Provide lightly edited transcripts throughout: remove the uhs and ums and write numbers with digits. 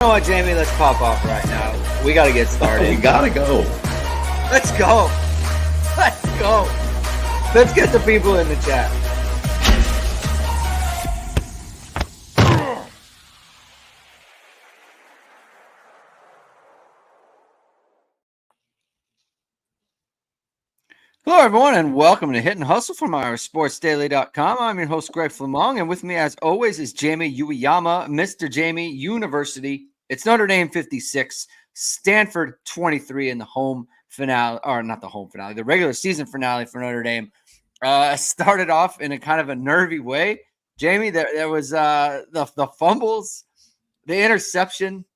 You know what, Jamie? Let's pop off right now. We got to get started. We got to go. Let's go. Let's go. Let's get the people in the chat. Hello, everyone, and welcome to Hit and Hustle from OurSportsDaily.com. I'm your host, Greg Flammang, and with me, as always, is Jamie Uyeyama, Mr. Jamie University. It's Notre Dame 56, Stanford 23 in the home finale, or not the home finale, the regular season finale for Notre Dame. Started off in a kind of a nervy way. Jamie, there was the fumbles, the interception,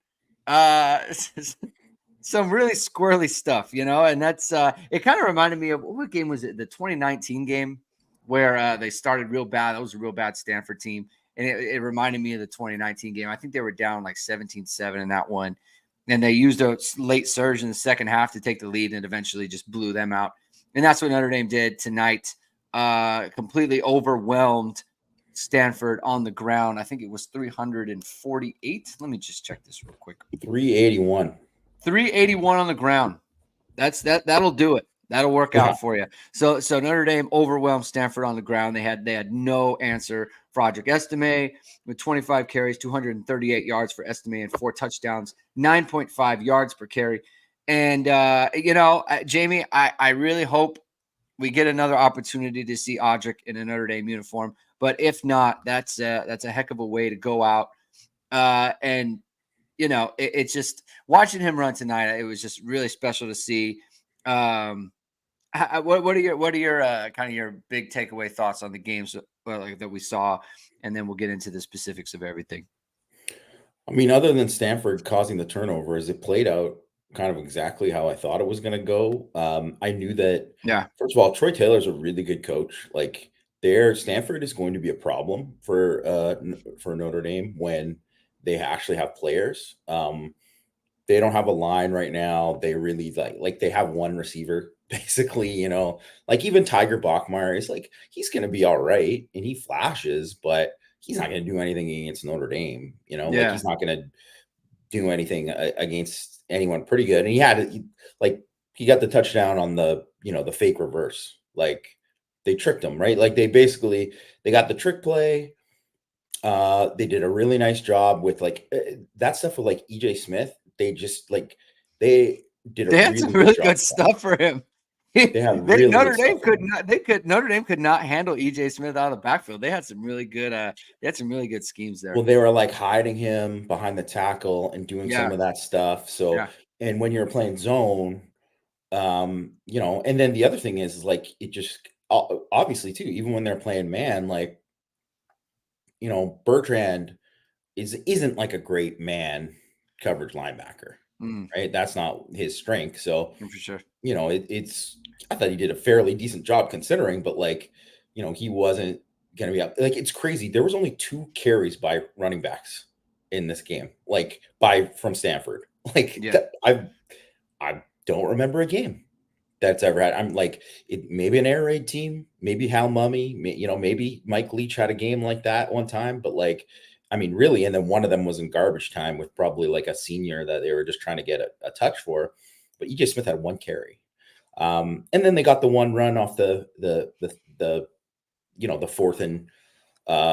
some really squirrely stuff, and that's it kind of reminded me of what game was it? The 2019 game where they started real bad. That was a real bad Stanford team. And it reminded me of the 2019 game. I think they were down like 17-7 in that one. And they used a late surge in the second half to take the lead and eventually just blew them out. And that's what Notre Dame did tonight. Completely overwhelmed Stanford on the ground. I think it was 348. Let me just check this real quick. 381. 381 on the ground. That'll do it. That'll work out for you. So Notre Dame overwhelmed Stanford on the ground. They had no answer for Audric Estimé with 25 carries, 238 yards for Estimé and 4 touchdowns, 9.5 yards per carry. And Jamie, I really hope we get another opportunity to see Audric in a Notre Dame uniform. But if not, that's a heck of a way to go out. It's just watching him run tonight. It was just really special to see. What are your kind of your big takeaway thoughts on the games that we saw, and then we'll get into the specifics of everything. I mean, other than Stanford causing the turnovers, it played out kind of exactly how I thought it was going to go. I knew that. Yeah. First of all, Troy Taylor's a really good coach. Like, Stanford is going to be a problem for Notre Dame when they actually have players. They don't have a line right now. They really like they have one receiver, basically, like even Tiger Bachmeier is like, he's going to be all right. And he flashes, but he's not going to do anything against Notre Dame. Like he's not going to do anything against anyone pretty good. And he got the touchdown on the fake reverse. Like they tricked him, right? Like they got the trick play. They did a really nice job with that stuff with EJ Smith. They just they had some really good stuff for him. Notre Dame could not handle EJ Smith out of the backfield. They had some really good schemes there. Well, they were hiding him behind the tackle and doing some of that stuff. So and when you're playing zone, and then the other thing is it just obviously too, even when they're playing man, Bertrand isn't a great man coverage linebacker, right? That's not his strength. So for sure, I thought he did a fairly decent job considering, but he wasn't going to be up. It's crazy. There was only 2 carries by running backs in this game, from Stanford. I don't remember a game that's ever had. I'm maybe an air raid team, maybe Hal Mummy, maybe Mike Leach had a game like that one time, but really, and then one of them was in garbage time with probably a senior that they were just trying to get a touch for. But EJ Smith had 1 carry, and then they got the one run off the 4th and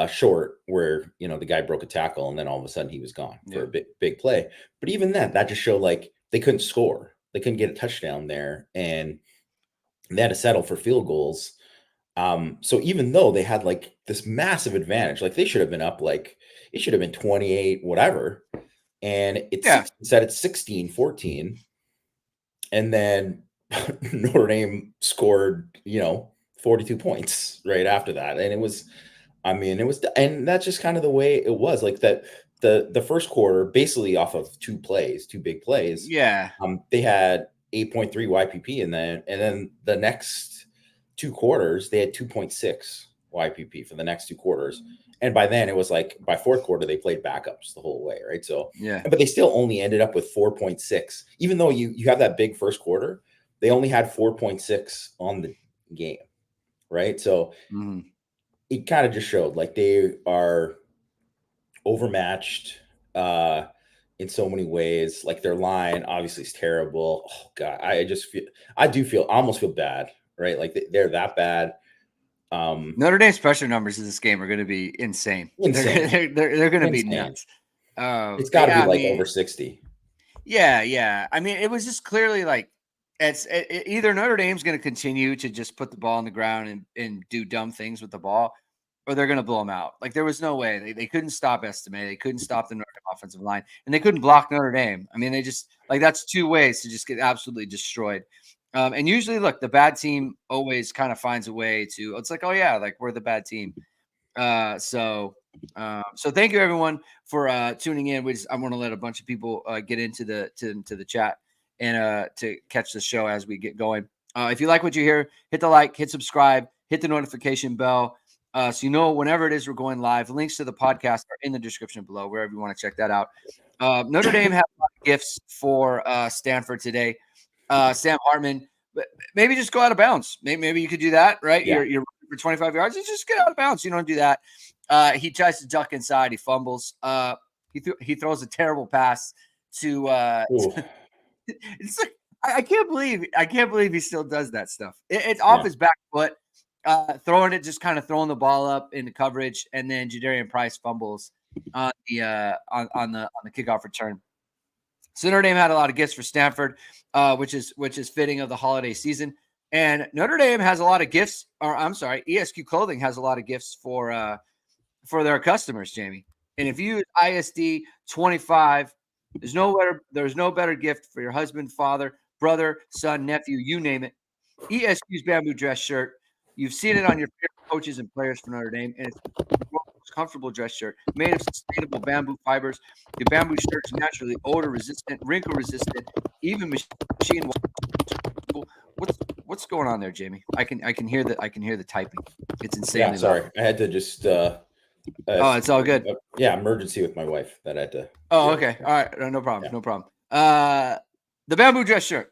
short where the guy broke a tackle, and then all of a sudden he was gone for a big play. But even then, that just showed they couldn't score. They couldn't get a touchdown there, and they had to settle for field goals. So even though they had this massive advantage, they should have been up, it should have been 28, whatever. And set at 16-14. And then Notre Dame scored, 42 points right after that. And and that's just kind of the way it was that. The first quarter, basically off of 2 big plays. Yeah. They had 8.3 YPP, and then the next 2 quarters, they had 2.6 YPP for the next 2 quarters. And by then it was by 4th quarter, they played backups the whole way. Right. So, but they still only ended up with 4.6, even though you have that big first quarter, they only had 4.6 on the game. Right. So it kind of just showed they are overmatched. in so many ways. Like their line obviously is terrible. Oh God, I almost feel bad, right? Like they're that bad. Notre Dame's pressure numbers in this game are going to be insane. Insane. They're going to be Insane. nuts. It's got to be like over 60. Yeah. I mean, it was just clearly like either Notre Dame's going to continue to just put the ball on the ground and do dumb things with the ball, or they're going to blow them out. Like there was no way they couldn't stop Estimé, they couldn't stop the Notre Dame offensive line, and they couldn't block Notre Dame. I mean, they just like that's two ways to just get absolutely destroyed. And usually, look, the bad team always kind of finds a way to. It's like, oh yeah, like we're the bad team. So thank you everyone for tuning in. I'm going to let a bunch of people get into the chat and to catch the show as we get going. If you like what you hear, hit the like, hit subscribe, hit the notification bell. So you know whenever it is we're going live. Links to the podcast are in the description below, wherever you want to check that out. Notre Dame had a lot of gifts for Stanford today. Sam Hartman, maybe just go out of bounds. Maybe you could do that, right? Yeah. You're for 25 yards, just get out of bounds. You don't do that. He tries to duck inside. He fumbles. He throws a terrible pass to. It's like, I can't believe he still does that stuff. It's off his back foot, throwing the ball up into coverage, and then Jadarian Price fumbles on the kickoff return. So Notre Dame had a lot of gifts for Stanford, which is fitting of the holiday season. And Notre Dame has a lot of gifts, or I'm sorry, ESQ Clothing has a lot of gifts for their customers, Jamie. And if you use ISD 25, there's no better gift for your husband, father, brother, son, nephew, you name it. ESQ's bamboo dress shirt. You've seen it on your favorite coaches and players for Notre Dame, and it's the most comfortable dress shirt made of sustainable bamboo fibers. The bamboo shirt's naturally odor resistant, wrinkle resistant, even machine washable. What's going on there, Jamie? I can hear the typing. It's insane. Yeah, sorry, I had to just. It's all good. Emergency with my wife that I had to. Oh, okay. All right. No problem. Yeah. No problem. The bamboo dress shirt,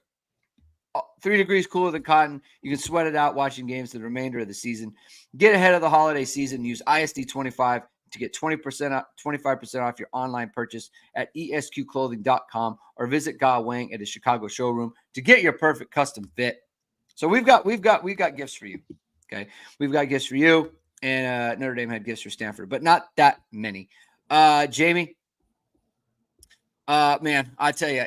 3 degrees cooler than cotton. You can sweat it out watching games the remainder of the season. Get ahead of the holiday season. Use ISD 25 to get 25% off your online purchase at esqclothing.com or visit Ga Wang at the Chicago showroom to get your perfect custom fit. So we've got gifts for you. Okay. We've got gifts for you. And Notre Dame had gifts for Stanford, but not that many. Jamie, man, I tell you,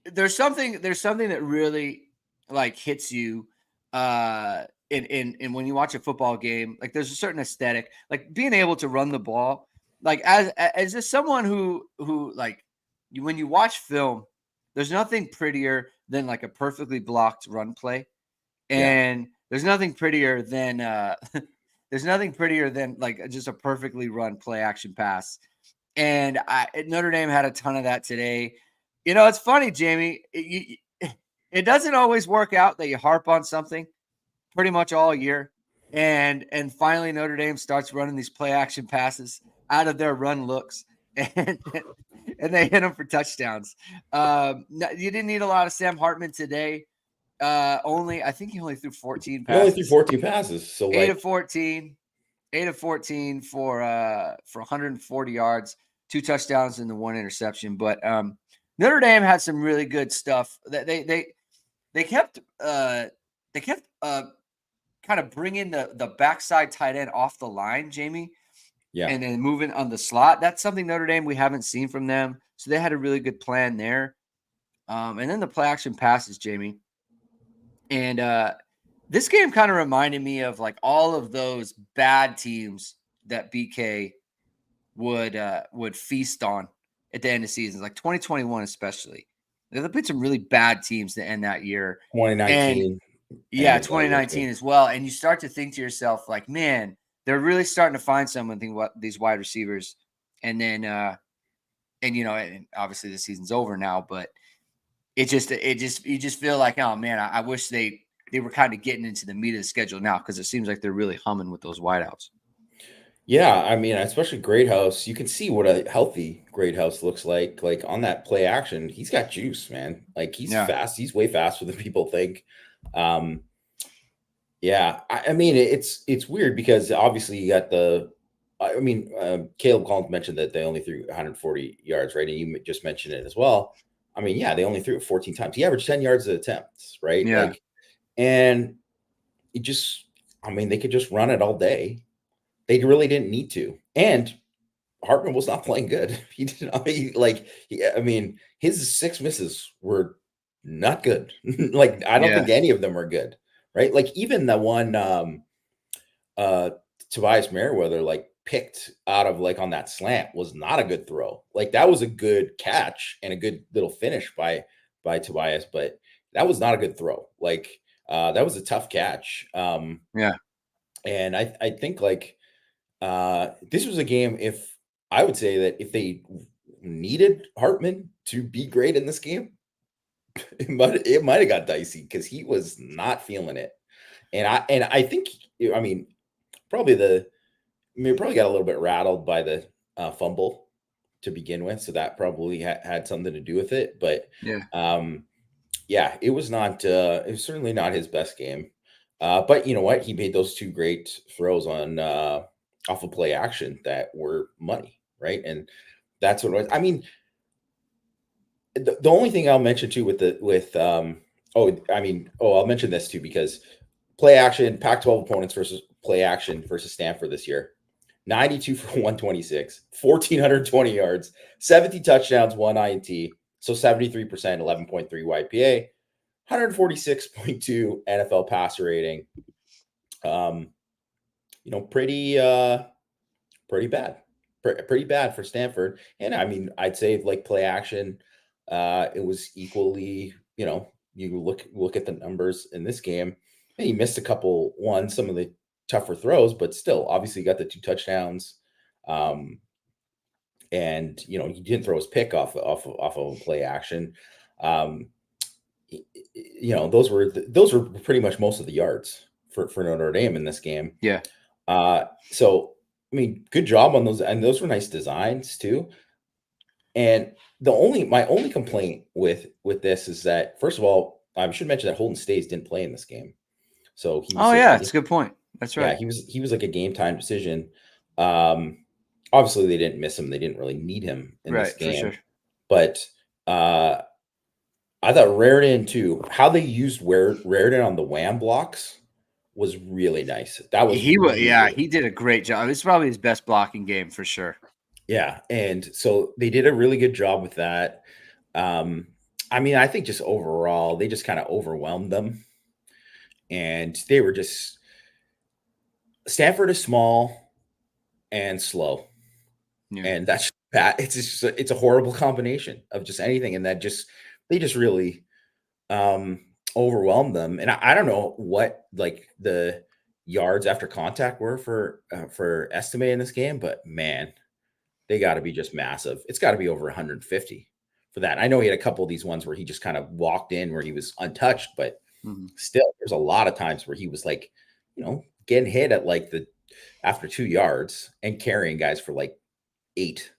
there's something that really like hits you in when you watch a football game. Like there's a certain aesthetic, like being able to run the ball. Like as just someone who like when you watch film, there's nothing prettier than like a perfectly blocked run play, and there's nothing prettier than like just a perfectly run play action pass. And Notre Dame had a ton of that today. You know, it's funny, Jamie. It doesn't always work out that you harp on something pretty much all year. And finally Notre Dame starts running these play action passes out of their run looks. And they hit them for touchdowns. You didn't need a lot of Sam Hartman today. I think he only threw 14 passes. He only threw 14 passes. So 8 of 14 for 140 yards, 2 touchdowns and the 1 interception. But Notre Dame had some really good stuff. They kept kind of bringing the backside tight end off the line, Jamie. Yeah. And then moving on the slot. That's something Notre Dame we haven't seen from them. So they had a really good plan there. And then the play action passes, Jamie. And this game kind of reminded me of like all of those bad teams that BK would feast on at the end of seasons, like 2021 especially. They played some really bad teams to end that year. 2019. And, 2019 as well. And you start to think to yourself, like, man, they're really starting to find something what these wide receivers. And then and obviously the season's over now, but you just feel like, oh man, I wish they were kind of getting into the meat of the schedule now, because it seems like they're really humming with those wideouts. Yeah, I mean, especially Greathouse, you can see what a healthy Greathouse looks like. Like on that play action, he's got juice, man. Like he's fast. He's way faster than people think. I mean, it's weird because obviously you got the I mean, Caleb Collins mentioned that they only threw 140 yards, right? And you just mentioned it as well. I mean, yeah, they only threw it 14 times. He averaged 10 yards a attempt, right? Yeah. Like, and it just, I mean, they could just run it all day. They really didn't need to. And Hartman was not playing good. He didn't, I mean, his 6 misses were not good. Like, I don't Yeah. think any of them are good, right? Like, even the one, Tobias Merriweather like picked out of like on that slant was not a good throw. Like, that was a good catch and a good little finish by Tobias, but that was not a good throw. Like, that was a tough catch. Yeah. And I think like this was a game, if I would say that if they needed Hartman to be great in this game, it might have got dicey because he was not feeling it. And I think, I mean, probably probably got a little bit rattled by the fumble to begin with, so that probably had something to do with it. But Yeah. yeah, it was not. It was certainly not his best game. But you know what? He made those 2 great throws on off of play action that were money, right? And that's what it was. I mean, the only thing I'll mention too I'll mention this too because play action, Pac-12 opponents versus play action versus Stanford this year. 92 for 126, 1,420 yards, 70 touchdowns, 1 INT. So 73%, 11.3 YPA, 146.2 NFL passer rating. Pretty bad. Pretty bad for Stanford. And I mean, I'd say like play action, it was equally, you look at the numbers in this game, and he missed some of the tougher throws, but still obviously got the 2 touchdowns. And he didn't throw his pick off of play action. Those were pretty much most of the yards for Notre Dame in this game. Yeah. So I mean, good job on those, and those were nice designs too. And my only complaint with this is that, first of all, I should mention that Holden Stays didn't play in this game. So he was It's a good point. That's right. Yeah, he was like a game time decision. Obviously they didn't miss him. They didn't really need him in this game. For sure. But I thought Raritan too, how they used Raritan on the wham blocks was really nice. That was he really did a great job. It's probably his best blocking game for sure. Yeah, and so they did a really good job with that. I mean, I think just overall, they just kind of overwhelmed them, and they were just Stanford is small and slow, and that's bad. It's a horrible combination of just anything, and they just really overwhelmed them. And I don't know what like the yards after contact were for Estimé in this game, but man, they got to be just massive. It's got to be over 150 for that. I know he had a couple of these ones where he just kind of walked in where he was untouched, but still, there's a lot of times where he was like, getting hit at like after 2 yards and carrying guys for like 8.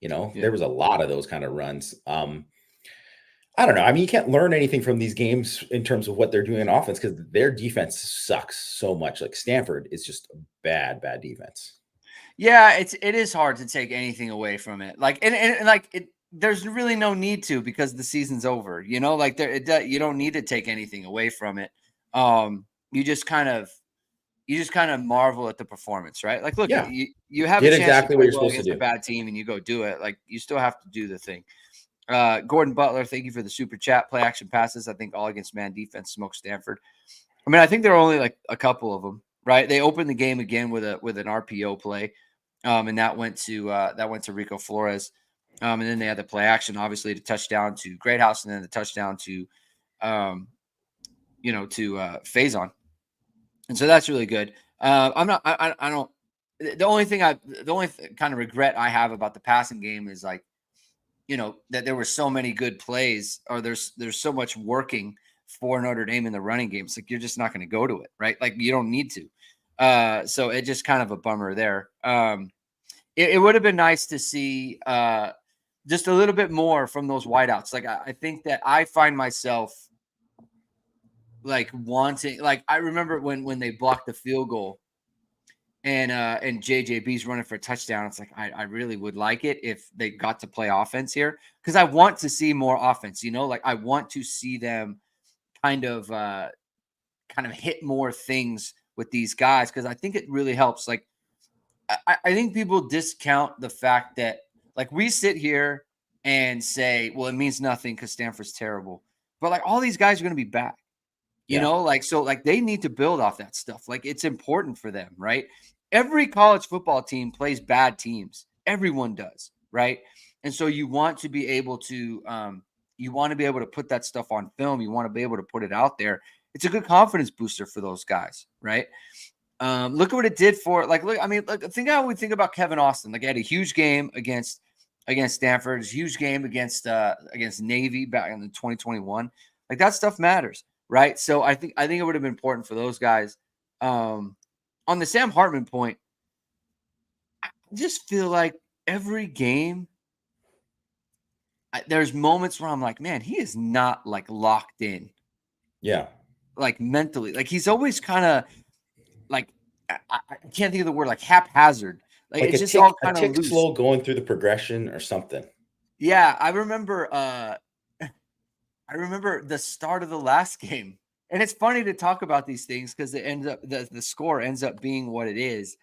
There was a lot of those kind of runs. I don't know. I mean, you can't learn anything from these games in terms of what they're doing in offense because their defense sucks so much. Like Stanford is just a bad defense. Yeah, it is hard to take anything away from it. Like and like it, there's really no need to because the season's over. You don't need to take anything away from it. You just kind of marvel at the performance, right? Like, look, you have a chance exactly to what you're well supposed against to do. a bad team, and you go do it. Like, you still have to do the thing. Gordon Butler, thank you for the super chat. Play action passes, I think all against man defense smoked Stanford. I mean, I think there are only like a couple of them, right? They opened the game again with an RPO play, and that went to Rico Flores, and then they had the play action, obviously, to touchdown to Greathouse, and then the touchdown to, Faison. And so that's really good. I'm not. I don't. The only kind of regret I have about the passing game is like, that there were so many good plays, or there's so much working for Notre Dame in the running game. It's like you're just not going to go to it, right? Like you don't need to. So it just kind of a bummer there. It would have been nice to see just a little bit more from those wideouts. Like I think that I find myself like wanting, like I remember when they blocked the field goal, and JJB's running for a touchdown. It's like I really would like it if they got to play offense here, because I want to see more offense. Like I want to see them kind of hit more things with these guys, because I think it really helps. Like I think people discount the fact that, like, we sit here and say, well, it means nothing because Stanford's terrible, but like all these guys are going to be back. So like they need to build off that stuff. Like it's important for them, right? Every college football team plays bad teams. Everyone does, right? And so you want to be able to put that stuff on film. You want to be able to put it out there. It's a good confidence booster for those guys, right? Look at what it did for, like, look, I mean, think how we think about Kevin Austin. Like, he had a huge game against Stanford, huge game against Navy back in 2021. Like that stuff matters, right? So I think it would have been important for those guys. On the Sam Hartman point, I just feel like every game, there's moments where I'm like, man, he is not like locked in. Yeah. Like mentally, like he's always kind of like, I can't think of the word, like haphazard. Like it's just all kind of loose. Slow going through the progression or something. Yeah, I remember the start of the last game. And it's funny to talk about these things because it ends up the score ends up being what it is.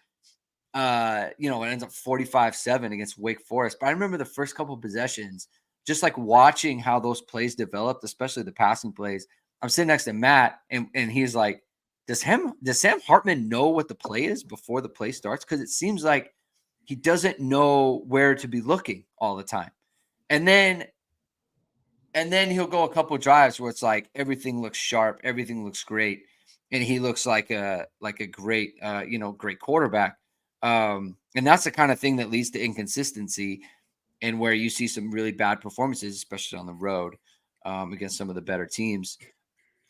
It ends up 45-7 against Wake Forest. But I remember the first couple of possessions, just like watching how those plays developed, especially the passing plays. I'm sitting next to Matt, and he's like, does Sam Hartman know what the play is before the play starts? Because it seems like he doesn't know where to be looking all the time. And then he'll go a couple of drives where it's like everything looks sharp, everything looks great, and he looks like a great great quarterback. And that's the kind of thing that leads to inconsistency, and where you see some really bad performances, especially on the road against some of the better teams.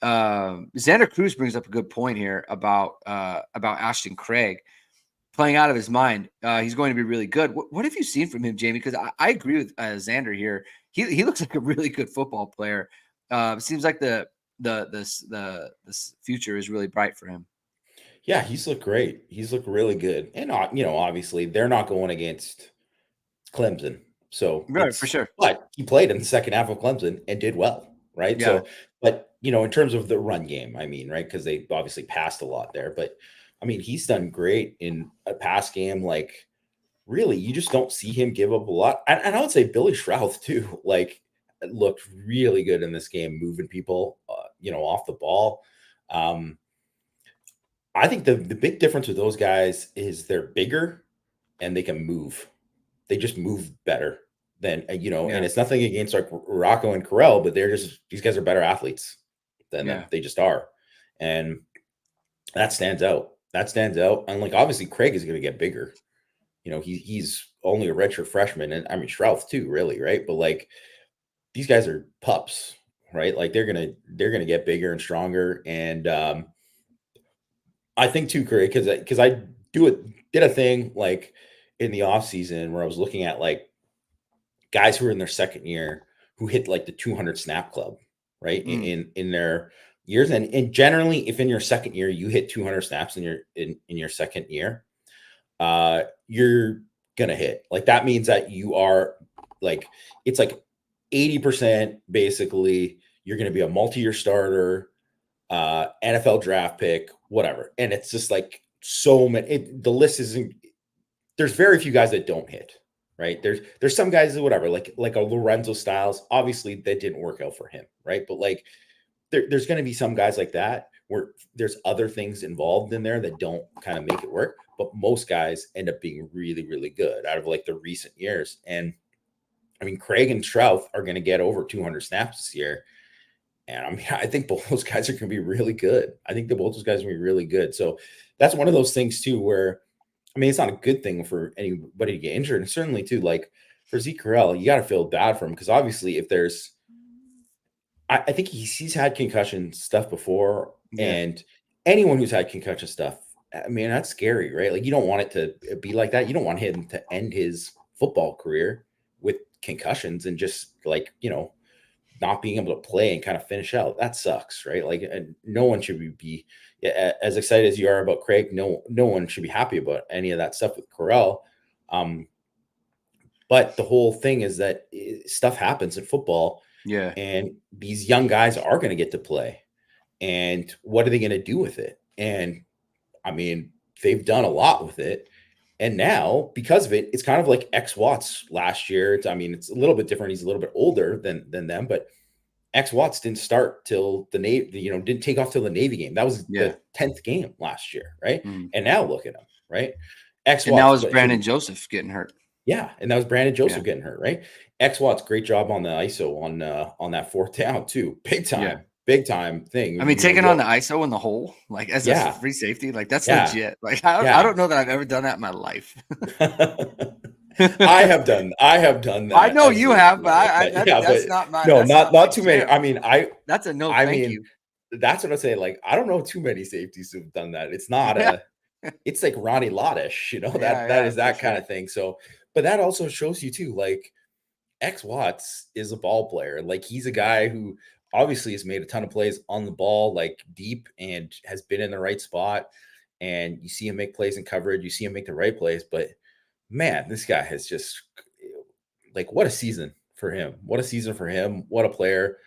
Xander Cruz brings up a good point here about Ashton Craig playing out of his mind. He's going to be really good. What have you seen from him, Jamie? Because I agree with Xander here. He looks like a really good football player. It seems like the future is really bright for him. Yeah, he's looked great. He's looked really good. And obviously they're not going against Clemson. So right, for sure. But he played in the second half of Clemson and did well, right? Yeah. So, but in terms of the run game, I mean, right? Because they obviously passed a lot there. But I mean, he's done great in a pass game. Like, really, you just don't see him give up a lot. And I would say Billy Schrouth too, like, looked really good in this game, moving people, off the ball. I think the big difference with those guys is they're bigger and they can move. They just move better than, and it's nothing against like Rocco and Carell, but these guys are better athletes than them. They just are. And that stands out. And like, obviously Craig is going to get bigger. He's only a redshirt freshman, and I mean, Schrouth too, really. Right. But like, these guys are pups, right? Like they're going to get bigger and stronger. And, I think too, Craig, because I did a thing like in the off season where I was looking at like guys who are in their second year who hit like the 200 snap club, right? In their years. And generally, if in your second year you hit 200 snaps in your second year, you're gonna hit. Like that means that you are like, it's like 80% basically you're gonna be a multi-year starter, NFL draft pick, whatever. And it's just like so many. The list isn't. There's very few guys that don't hit, right? There's some guys that whatever, like a Lorenzo Styles. Obviously, that didn't work out for him, right? But like, there's going to be some guys like that where there's other things involved in there that don't kind of make it work. But most guys end up being really, really good out of like the recent years. And I mean, Craig and Schrouth are going to get over 200 snaps this year. And I mean, I think both those guys are going to be really good. I think both those guys are going to be really good. So that's one of those things too, where, I mean, it's not a good thing for anybody to get injured. And certainly too, like for Zeke Correll, you got to feel bad for him. Because obviously if there's, I think he's had concussion stuff before, and anyone who's had concussion stuff, I mean, that's scary, right? Like you don't want it to be like that. You don't want him to end his football career with concussions and just like, not being able to play and kind of finish out, that sucks, right? Like, and no one should be as excited as you are about Craig. No one should be happy about any of that stuff with Corral. But the whole thing is that stuff happens in football. Yeah. And these young guys are going to get to play. And what are they going to do with it? And I mean, they've done a lot with it. And now, because of it, it's kind of like X Watts last year. I mean, it's a little bit different. He's a little bit older than them, but X Watts didn't start till the Navy, didn't take off till the Navy game. That was the 10th game last year, right? And now look at him, right? X Watts. And now was Brandon Joseph getting hurt. Yeah, and that was Brandon Joseph getting hurt, right? X Watts, great job on the ISO on that fourth down too. Big time thing. I mean, taking on the ISO in the hole, like as a free safety, like that's legit. Like I don't know that I've ever done that in my life. I have done that. I know you have, but that's not my. No, not too many. I mean, that's a no. Thank you. That's what I'm saying. Like, I don't know too many safeties who've done that. It's not it's like Ronnie Lottish, that is that kind of thing. So, but that also shows you too, like X Watts is a ball player. Like, he's a guy who obviously has made a ton of plays on the ball, like deep, and has been in the right spot. And you see him make plays in coverage. You see him make the right plays. But man, this guy has just, like, what a season for him. What a season for him. What a player.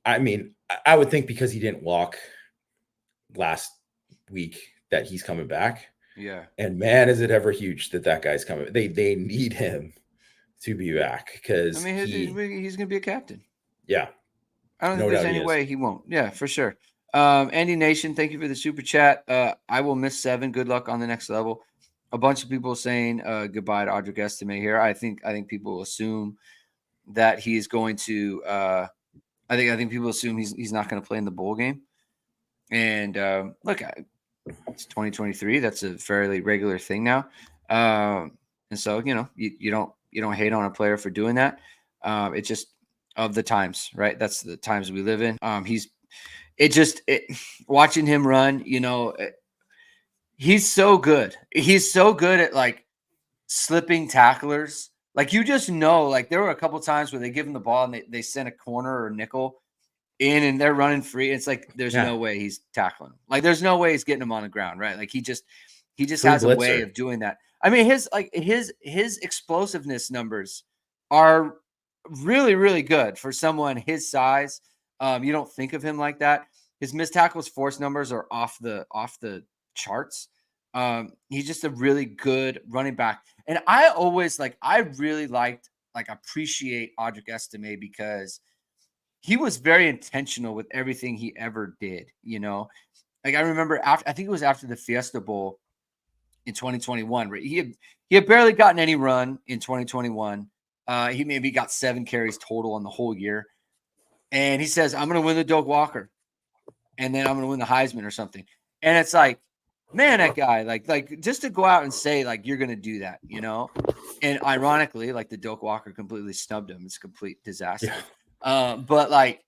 I mean, I would think because he didn't walk last week that he's coming back. Yeah. And man, is it ever huge that guy's coming. They need him to be back, because I mean, he's going to be a captain. Yeah. I don't think there's any way he won't. Yeah, for sure. Andy Nation, thank you for the super chat. I will miss 7. Good luck on the next level. A bunch of people saying goodbye to Audric Estimé here. I think people assume that he is going to. I think people assume he's not going to play in the bowl game. And look, it's 2023. That's a fairly regular thing now. And so you don't hate on a player for doing that. It's just of the times, right? That's the times we live in. Watching him run, he's so good. He's so good at like slipping tacklers. Like, you just know, like there were a couple times where they give him the ball and they send a corner or nickel in and they're running free. It's like, there's no way he's tackling him. Like, there's no way he's getting him on the ground, right? Like, he just has a way of doing that. I mean, his explosiveness numbers are really, really good for someone his size. You don't think of him like that. His missed tackles force numbers are off the charts. He's just a really good running back. And I really appreciate Audric Estimé because he was very intentional with everything he ever did. Like, I remember I think it was after the Fiesta Bowl in 2021, right? He had barely gotten any run in 2021. He maybe got 7 carries total on the whole year. And he says, I'm going to win the Doak Walker. And then I'm going to win the Heisman or something. And it's like, man, that guy, like just to go out and say, like, you're going to do that, And ironically, like, the Doak Walker completely snubbed him. It's a complete disaster. Yeah. But like,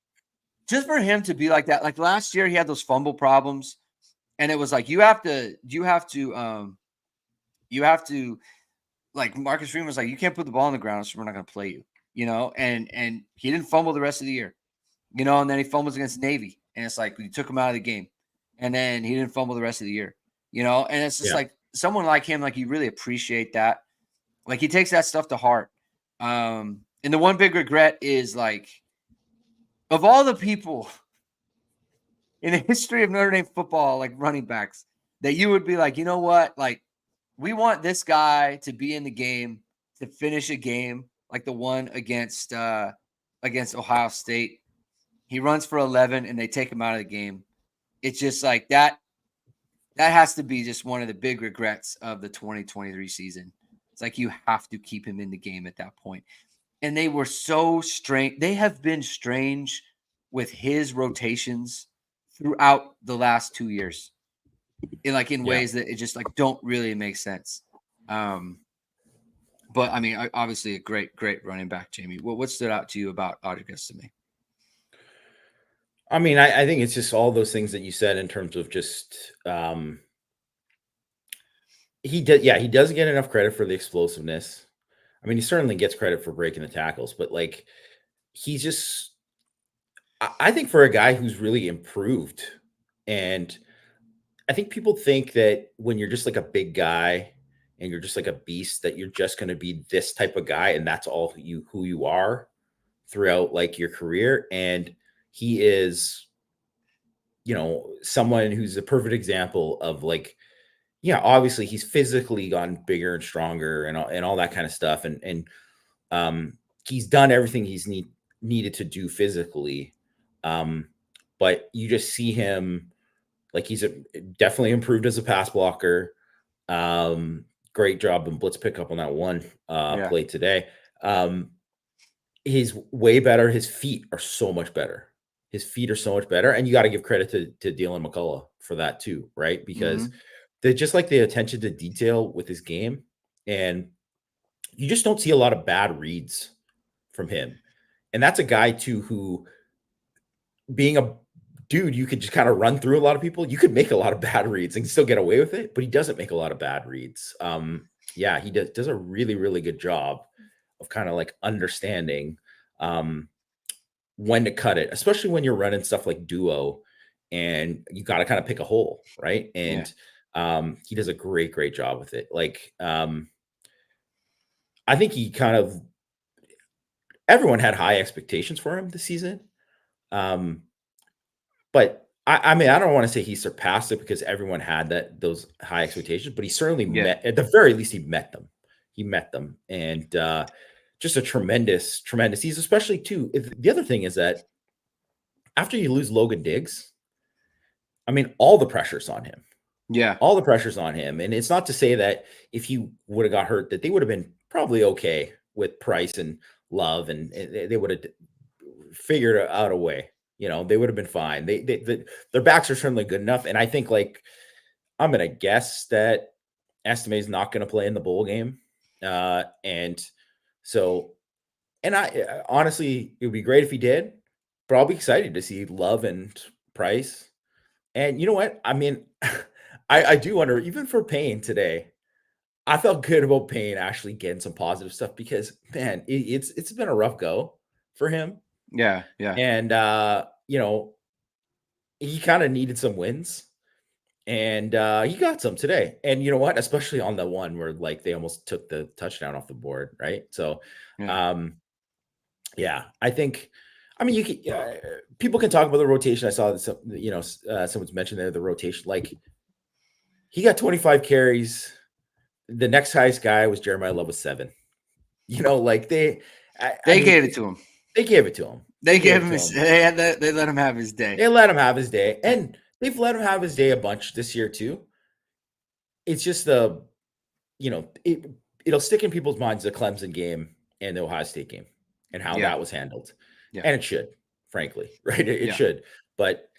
just for him to be like that, like last year he had those fumble problems. And it was like, you have to like, Marcus Freeman was like, you can't put the ball on the ground, so we're not going to play you, and he didn't fumble the rest of the year, and then he fumbles against Navy. And it's like, we took him out of the game, and then he didn't fumble the rest of the year, and it's just like someone like him, like, you really appreciate that. Like, he takes that stuff to heart. And the one big regret is, like, of all the people in the history of Notre Dame football, like running backs, that you would be like, you know what? Like, we want this guy to be in the game, to finish a game like the one against Ohio State. He runs for 11 and they take him out of the game. It's just like that. That has to be just one of the big regrets of the 2023 season. It's like, you have to keep him in the game at that point. And they were so strange. They have been strange with his rotations throughout the last 2 years. In ways that it just like don't really make sense. But I mean, obviously a great running back, Jamie. What stood out to you about Audric Estimé? I mean, I think it's just all those things that you said in terms of just he doesn't get enough credit for the explosiveness. I mean, he certainly gets credit for breaking the tackles, but like, he's just I think for a guy who's really improved, and I think people think that when you're just like a big guy and you're just like a beast, that you're just going to be this type of guy, and that's all who you are throughout like your career. And he is, someone who's a perfect example of like, yeah, obviously he's physically gotten bigger and stronger and all that kind of stuff, and he's done everything needed to do physically, but you just see him like he's definitely improved as a pass blocker. Great job in blitz pickup on that one play today. He's way better. His feet are so much better. And you got to give credit to Dylan McCullough for that too, right? Because they're just like the attention to detail with his game, and you just don't see a lot of bad reads from him. And that's a guy too who, being a dude, you could just kind of run through a lot of people. You could make a lot of bad reads and still get away with it, but he doesn't make a lot of bad reads. He does a really, really good job of kind of like understanding when to cut it, especially when you're running stuff like duo and you got to kind of pick a hole, right? And he does a great, great job with it. Like, I think everyone had high expectations for him this season. But I mean, I don't want to say he surpassed it because everyone had those high expectations, but he certainly met, at the very least, he met them. And just a tremendous. He's especially too. The other thing is that after you lose Logan Diggs, I mean, all the pressure's on him. Yeah. All the pressure's on him. And it's not to say that if he would have got hurt, that they would have been probably okay with Price and Love, and they would have figured out a way. They would have been fine. Their backs are certainly good enough. And I think, like, I'm going to guess that Estimé is not going to play in the bowl game. And I honestly, it would be great if he did, but I'll be excited to see Love and Price. And you know what? I mean, I do wonder, even for Payne today, I felt good about Payne actually getting some positive stuff because, man, it's been a rough go for him. Yeah. And, he kind of needed some wins, and he got some today. And you know what? Especially on the one where like they almost took the touchdown off the board, right? So, I think, I mean, you can, people can talk about the rotation. I saw that someone's mentioned there the rotation. Like, he got 25 carries. The next highest guy was Jeremiah Love with 7. Like they gave it to him. They gave it to him. They gave him they let him have his day. They let him have his day. And they've let him have his day a bunch this year too. It's just it'll stick in people's minds, the Clemson game and the Ohio State game and how that was handled. Yeah. And it should, frankly, right? It should. But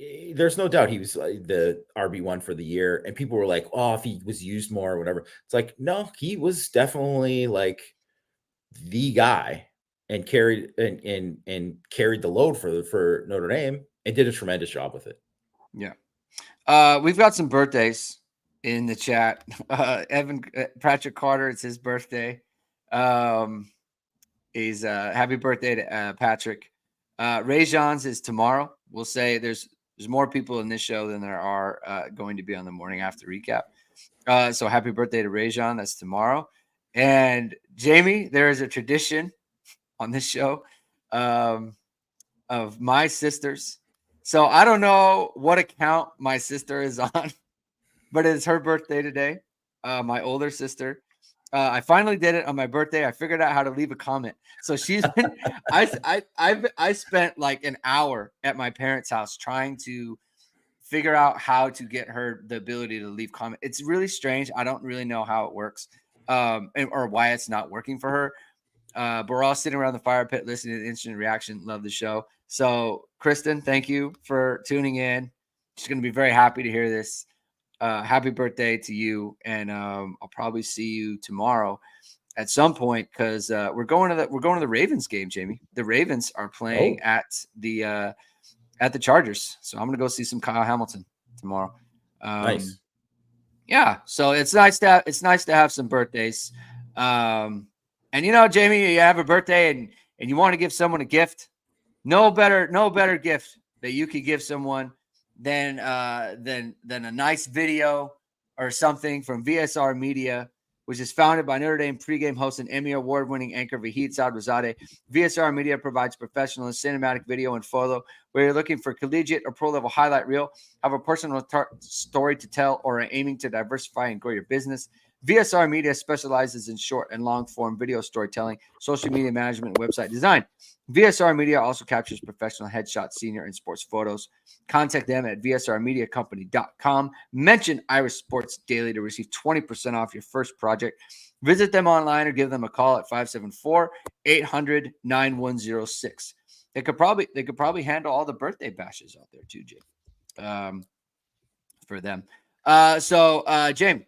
there's no doubt he was the RB1 for the year. And people were like, oh, if he was used more or whatever. It's like, no, he was definitely like the guy and carried carried the load for Notre Dame and did a tremendous job with it. Yeah. We've got some birthdays in the chat. Patrick Carter, it's his birthday. He's happy birthday to Patrick. Ray Jean's is tomorrow. We'll say there's more people in this show than there are going to be on the morning after recap. So happy birthday to Ray Jean. That's tomorrow. And Jamie, there is a tradition on this show of my sisters. So I don't know what account my sister is on, but it's her birthday today. My older sister. I finally did it on my birthday. I figured out how to leave a comment. So she's been, I spent like an hour at my parents' house trying to figure out how to get her the ability to leave comment. It's really strange. I don't really know how it works, or why it's not working for her. But we're all sitting around the fire pit listening to the instant reaction. Love the show. So Kristen, thank you for tuning in. She's going to be very happy to hear this. Happy birthday to you. And I'll probably see you tomorrow at some point because we're going to the Ravens game, Jamie. The Ravens are playing at the Chargers. So I'm going to go see some Kyle Hamilton tomorrow. Nice. Yeah. So it's nice to have some birthdays. And Jamie, you have a birthday and you want to give someone a gift. No better gift that you could give someone than a nice video or something from VSR Media, which is founded by Notre Dame pregame host and Emmy award-winning anchor Vahid Sadrazadeh. VSR Media provides professional and cinematic video and photo. Whether you're looking for collegiate or pro-level highlight reel, have a personal story to tell, or are aiming to diversify and grow your business, VSR Media specializes in short and long-form video storytelling, social media management, and website design. VSR Media also captures professional headshots, senior, and sports photos. Contact them at vsrmediacompany.com. Mention Irish Sports Daily to receive 20% off your first project. Visit them online or give them a call at 574-800-9106. They could probably handle all the birthday bashes out there too, Jay. For them. Jamie.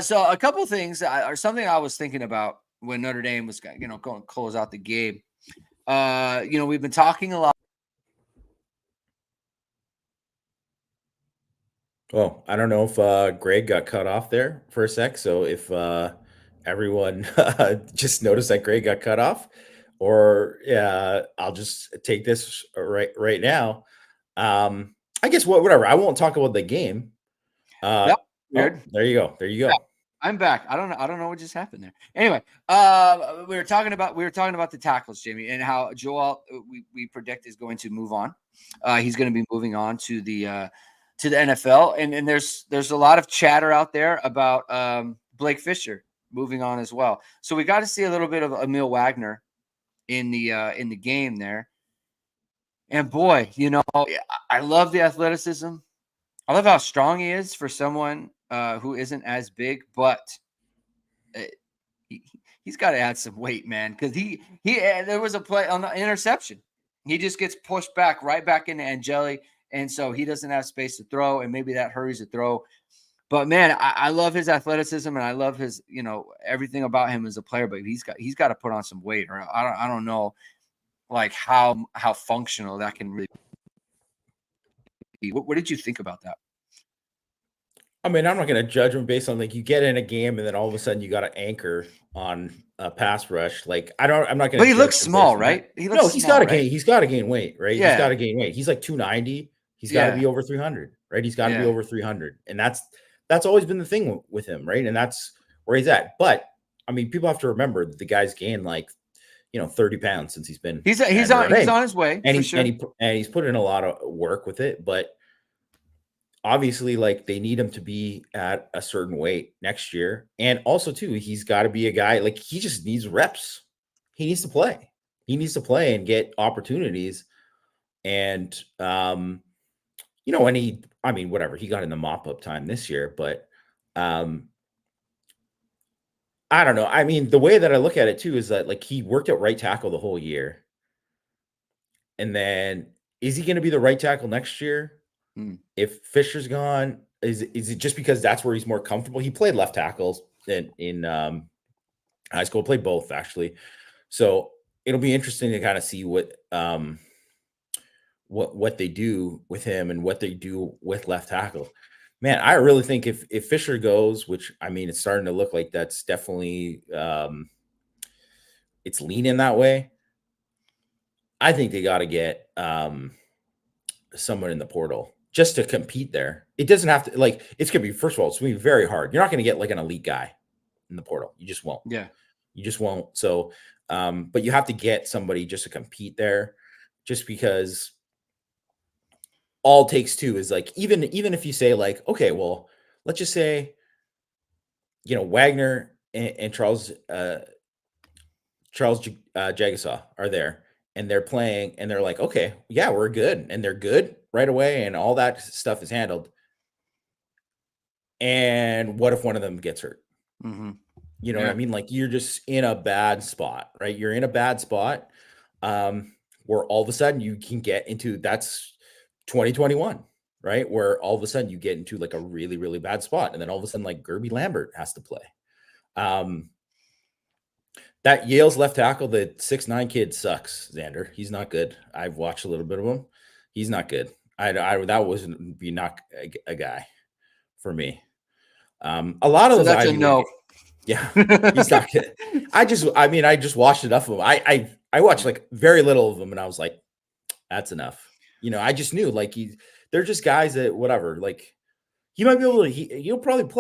So a couple things or something I was thinking about when Notre Dame was, going to close out the game. We've been talking a lot. Well, I don't know if Greg got cut off there for a sec. So if everyone just noticed that Greg got cut off, or I'll just take this right now. I guess whatever. I won't talk about the game. Weird. There you go. Yeah, I'm back. I don't know what just happened there. Anyway, we were talking about the tackles, Jamie, and how Joel we predict is going to move on. He's going to be moving on to the NFL, and there's a lot of chatter out there about Blake Fisher moving on as well. So we got to see a little bit of Emil Wagner in the game there. And boy, I love the athleticism. I love how strong he is for someone who isn't as big, but he's got to add some weight, man. Because there was a play on the interception. He just gets pushed right back into Angeli, and so he doesn't have space to throw, and maybe that hurries the throw. But man, I love his athleticism, and I love his, everything about him as a player. But he's got to put on some weight, or I don't know, like how functional that can really be. What did you think about that? I mean, I'm not going to judge him based on like you get in a game and then all of a sudden you got to anchor on a pass rush. Like I'm not going to. But he looks small, right? He's got to gain weight, right? Yeah. He's got to gain weight. He's like 290. He's got to be over 300, right? He's got to be over 300, and that's always been the thing with him, right? And that's where he's at. But I mean, people have to remember that the guy's gained like 30 pounds since he's been. He's on his way, and he's put in a lot of work with it, but. Obviously, like they need him to be at a certain weight next year. And also too, he's got to be a guy, like he just needs reps. He needs to play. He needs to play and get opportunities. And, and whatever, he got in the mop-up time this year, but I don't know. I mean, the way that I look at it too is that like he worked at right tackle the whole year. And then is he going to be the right tackle next year? If Fisher's gone, is it just because that's where he's more comfortable? He played left tackles in high school, played both actually. So it'll be interesting to kind of see what they do with him and what they do with left tackle. Man, I really think if Fisher goes, which I mean, it's starting to look like that's definitely it's leaning that way. I think they got to get someone in the portal just to compete there. It doesn't have to, like, it's going to be, first of all, it's going to be very hard. You're not going to get like an elite guy in the portal. You just won't. Yeah. You just won't. So, but you have to get somebody just to compete there, just because all it takes two is like, even if you say like, okay, well, let's just say, Wagner and Charles Jagasaw are there. And they're playing and they're like, okay, yeah, we're good. And they're good right away. And all that stuff is handled. And what if one of them gets hurt? Mm-hmm. You know what I mean? Like you're just in a bad spot, right? You're in a bad spot where all of a sudden you can get into, that's 2021, right? Where all of a sudden you get into like a really, really bad spot. And then all of a sudden like Gerby Lambert has to play. That Yale's left tackle, the 6'9" kid sucks, Xander. He's not good. I've watched a little bit of him. He's not good. That wasn't be not a guy for me. A lot of those Ivy League. Yeah, he's not good. I just watched enough of him. I watched like very little of them, and I was like, that's enough. I just knew like they're just guys that whatever. Like he might be able to. He'll probably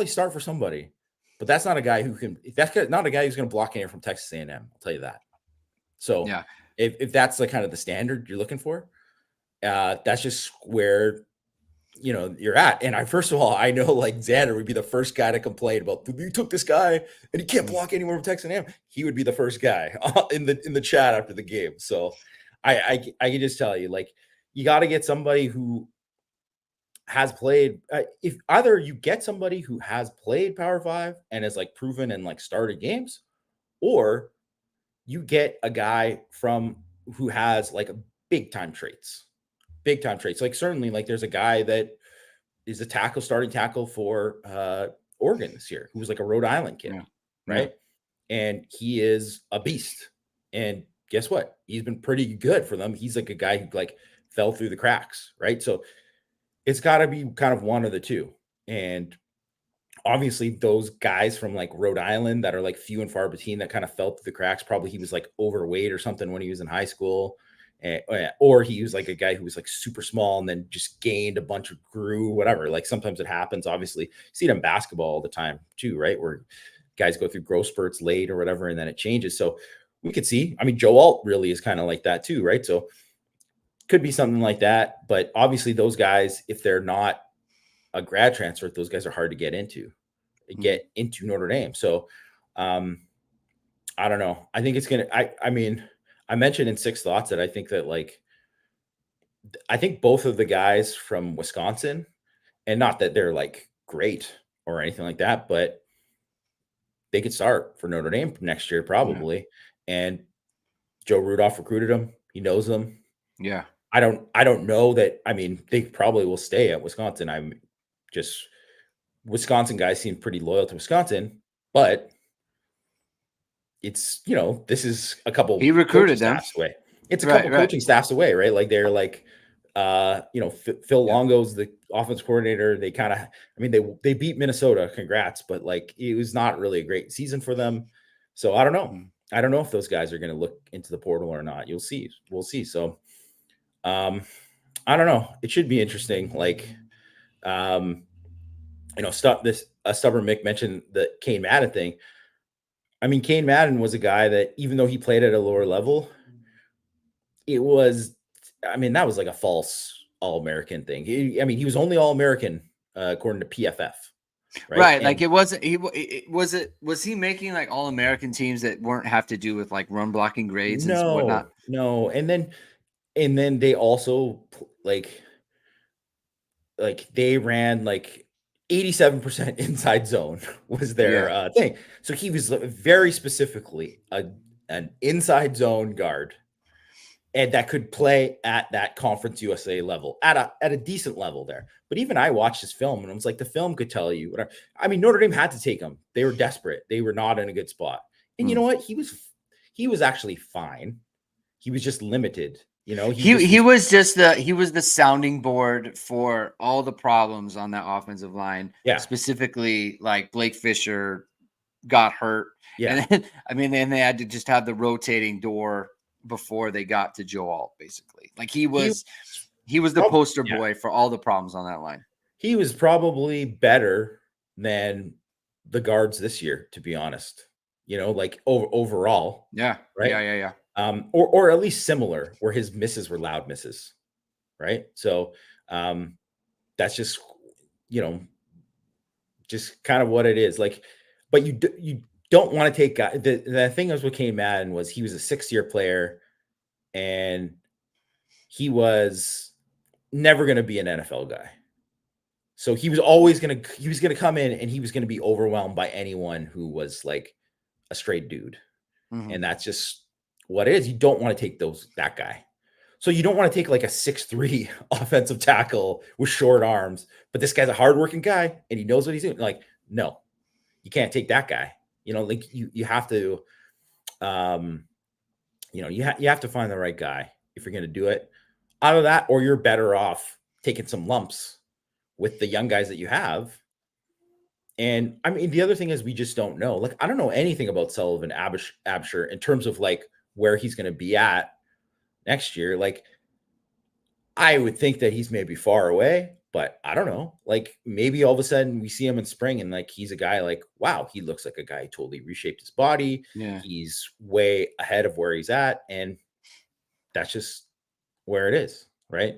start for somebody, but that's not a guy who can. That's not a guy who's going to block anyone from Texas A&M. I'll tell you that. So yeah, if that's the kind of the standard you're looking for, that's just where you're at. And first of all, I know like Xander would be the first guy to complain about you took this guy and he can't block anyone from Texas A&M. He would be the first guy in the chat after the game. So I can just tell you, like, you got to get somebody who has played. If either you get somebody who has played Power 5 and is like proven and like started games, or you get a guy who has like big time traits. Like certainly, like there's a guy that is a starting tackle for Oregon this year, who was like a Rhode Island kid, right? Yeah. And he is a beast. And guess what? He's been pretty good for them. He's like a guy who like fell through the cracks, right? So it's got to be kind of one of the two. And obviously those guys from like Rhode Island that are like few and far between that kind of fell through the cracks, probably he was like overweight or something when he was in high school. Or he was like a guy who was like super small and then just gained a bunch of grew, whatever. Like sometimes it happens. Obviously, you see it in basketball all the time too, right? Where guys go through growth spurts late or whatever, and then it changes. So we could see. I mean, Joe Alt really is kind of like that too, right? So could be something like that. But obviously, those guys, if they're not a grad transfer, those guys are hard to get into Notre Dame. So I don't know. I think it's gonna. I mean. I mentioned in 6 Thoughts that I think both of the guys from Wisconsin, and not that they're like great or anything like that, but they could start for Notre Dame next year probably. Yeah. And Joe Rudolph recruited them. He knows them. Yeah. I don't know that. I mean, they probably will stay at Wisconsin. Wisconsin guys seem pretty loyal to Wisconsin, but it's, this is a couple he recruited them staffs away. It's a couple coaching staffs away, right? Like they're like, Phil Longo's the offense coordinator. They kind of, they beat Minnesota. Congrats. But like, it was not really a great season for them. So I don't know. I don't know if those guys are going to look into the portal or not. You'll see. We'll see. So, I don't know. It should be interesting. Like, a Stubborn Mick mentioned the Kane Madden thing. I mean, Kane Madden was a guy that, even though he played at a lower level, that was like a false All-American thing. He was only All-American according to PFF. Right. Like it wasn't, was he making like All-American teams that weren't have to do with like run blocking grades and whatnot? No. And then they also like they ran like 87% inside zone was their thing. So he was very specifically an inside zone guard, and that could play at that Conference USA level at a decent level there. But even I watched his film and I was like, the film could tell you whatever. I mean, Notre Dame had to take him. They were desperate. They were not in a good spot. And you know what? He was actually fine. He was just limited. He was the sounding board for all the problems on that offensive line. Yeah. Specifically, like Blake Fisher got hurt. Yeah. And then they had to just have the rotating door before they got to Joe Alt, basically. Like he was the poster boy for all the problems on that line. He was probably better than the guards this year, to be honest. Like overall. Yeah. Right. Yeah. Or at least similar, where his misses were loud misses, right? So that's just just kind of what it is. Like, but you don't want to take the thing was with Kane Madden was he was a 6-year player, and he was never going to be an NFL guy. So he was always going to come in and he was going to be overwhelmed by anyone who was like a straight dude, and that's just what it is. You don't want to take that guy. So you don't want to take like a 6'3" offensive tackle with short arms, but this guy's a hardworking guy and he knows what he's doing. Like, no, you can't take that guy. Like you have to, you have to find the right guy if you're going to do it. Out of that, or you're better off taking some lumps with the young guys that you have And I mean, the other thing is we just don't know. Like, I don't know anything about Sullivan Absher in terms of like where he's going to be at next year. Like, I would think that he's maybe far away, but I don't know. Like, maybe all of a sudden we see him in spring and like he's a guy like, wow, he looks like a guy who totally reshaped his body. Yeah. He's way ahead of where he's at. And that's just where it is, right?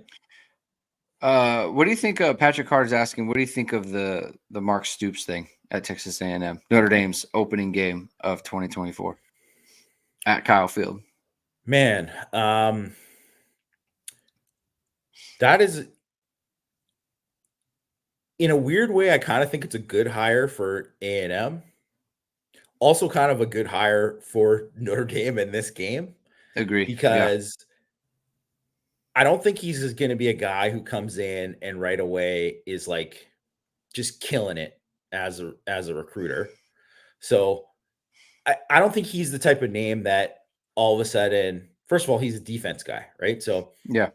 What do you think? Patrick Carter's asking, what do you think of the Mark Stoops thing at Texas A&M, Notre Dame's opening game of 2024 at Kyle Field? Man, that is, in a weird way, I kind of think it's a good hire for A&M. Also kind of a good hire for Notre Dame in this game. Agree. Because I don't think he's going to be a guy who comes in and right away is like just killing it as a recruiter. So I don't think he's the type of name that all of a sudden, first of all, he's a defense guy, right? So yeah,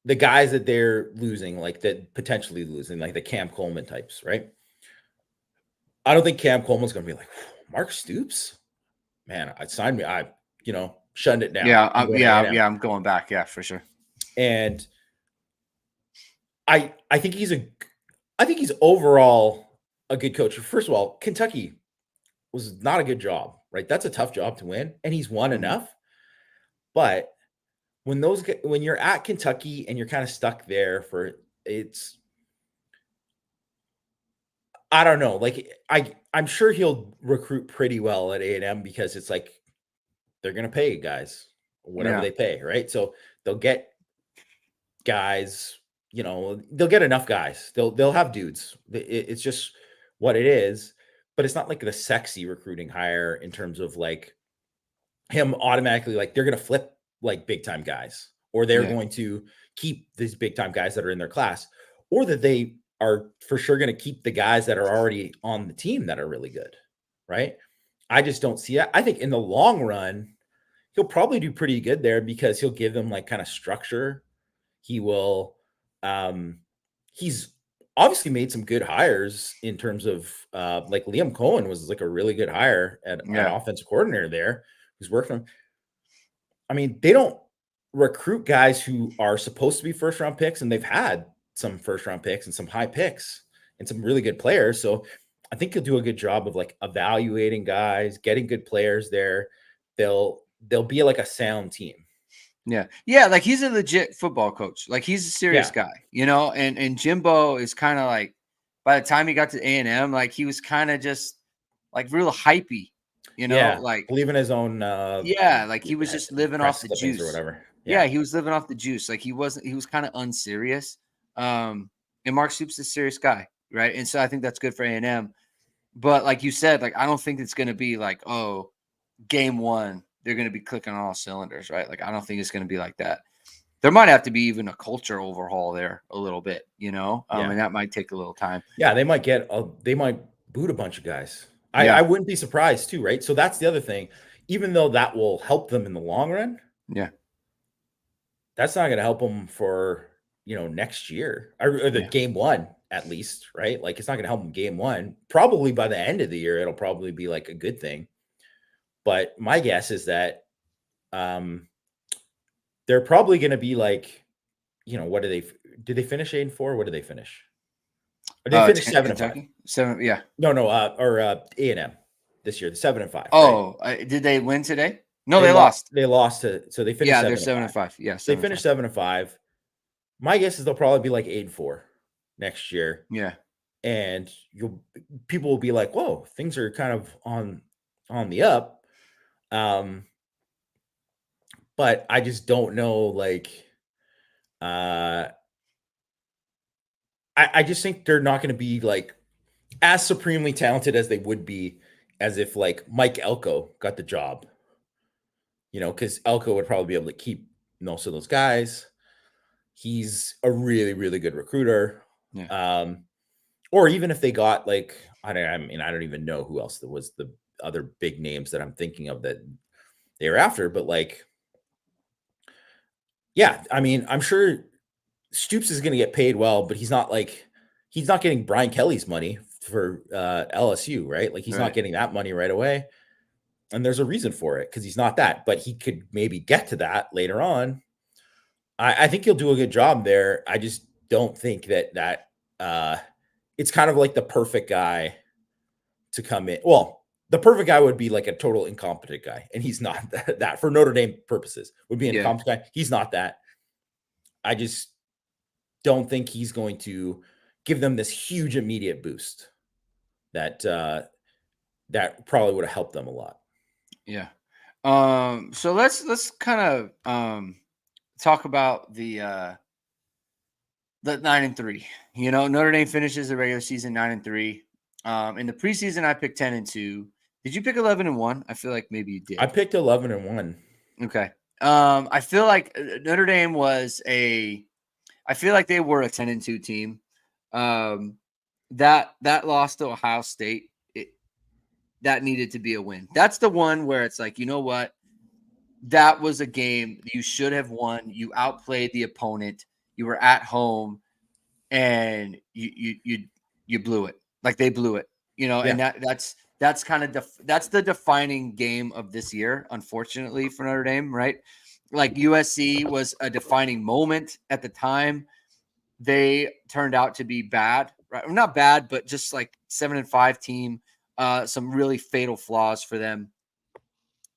the guys that they're losing, like that potentially losing, like the Cam Coleman types, right? I don't think Cam Coleman's going to be like, Mark Stoops, man, I shunned it down. I'm going back. Yeah, for sure. And I think he's overall a good coach. First of all, Kentucky was not a good job, right? That's a tough job to win, and he's won enough. But when you're at Kentucky and you're kind of stuck there I don't know. Like I'm sure he'll recruit pretty well at A&M because it's like they're going to pay guys whatever they pay, right? So they'll get guys, they'll get enough guys. They'll have dudes. It's just what it is, but it's not like the sexy recruiting hire in terms of like him automatically, like they're going to flip like big time guys, or they're going to keep these big time guys that are in their class, or that they are for sure going to keep the guys that are already on the team that are really good, right? I just don't see it. I think in the long run, he'll probably do pretty good there because he'll give them like kind of structure. He will, he's obviously made some good hires in terms of like Liam Cohen was like a really good hire at an offensive coordinator there who's working. I mean, they don't recruit guys who are supposed to be first round picks, and they've had some first round picks and some high picks and some really good players. So I think he'll do a good job of like evaluating guys, getting good players there. They'll be like a sound team. Yeah. Yeah. Like he's a legit football coach. Like he's a serious guy, and Jimbo is kind of like, by the time he got to A&M, like he was kind of just like real hypey, like believe in his own. Like he was just living off the juice or whatever. Yeah, he was living off the juice. Like he was kind of unserious. And Mark Stoops is a serious guy, right? And so I think that's good for A&M. But like you said, like I don't think it's going to be like, oh, game one, they're going to be clicking on all cylinders, right? Like I don't think it's going to be like that. There might have to be even a culture overhaul there a little bit, and that might take a little time. Yeah, they might boot a bunch of guys. I wouldn't be surprised too, right? So that's the other thing. Even though that will help them in the long run, that's not going to help them for next year or the game one at least, right? Like it's not going to help them game one. Probably by the end of the year, it'll probably be like a good thing. But my guess is that they're probably going to be like, what did they finish 8-4? What did they finish? Or did they finish 7-5? 7, yeah. No, or A&M this year, the 7-5. Oh, right? Did they win today? No, they lost. They lost so they finished. Yeah, they're 7-5. Yeah, they finished 7-5. My guess is they'll probably be like 8-4 next year. Yeah, and people will be like, "Whoa, things are kind of on the up." But I just don't know. Like, I just think they're not going to be like as supremely talented as they would be as if like Mike Elko got the job. Because Elko would probably be able to keep most of those guys. He's a really, really good recruiter. Yeah. Or even if they got like, I don't even know who else there was the other big names that I'm thinking of that they were after, but like, yeah, I mean, I'm sure Stoops is going to get paid well, but he's not getting Brian Kelly's money for LSU, right? Like he's Right. not getting that money right away. And there's a reason for it because he's not that, but he could maybe get to that later on. I think he'll do a good job there. I just don't think that it's kind of like the perfect guy to come in. Well, the perfect guy would be like a total incompetent guy, and he's not that for Notre Dame purposes would be an Yeah. incompetent guy. He's not that. I just don't think he's going to give them this huge immediate boost that that probably would have helped them a lot. Yeah. So let's kind of talk about the 9-3. You know, Notre Dame finishes the regular season 9-3. In the preseason, I picked 10-2. Did you pick 11-1? I feel like maybe you I did. picked 11-1. Okay. I feel like Notre Dame was I feel like they were a 10-2 team. That loss to Ohio State, that needed to be a win. That's the one where it's like, you know what? That was a game you should have won. You outplayed the opponent. You were at home, and you blew it. Like they blew it, you know. Yeah. And that's kind of that's the defining game of this year, unfortunately for Notre Dame, right? Like USC was a defining moment at the time. They turned out to be bad, right? Not bad, but just like 7-5 team. Some really fatal flaws for them.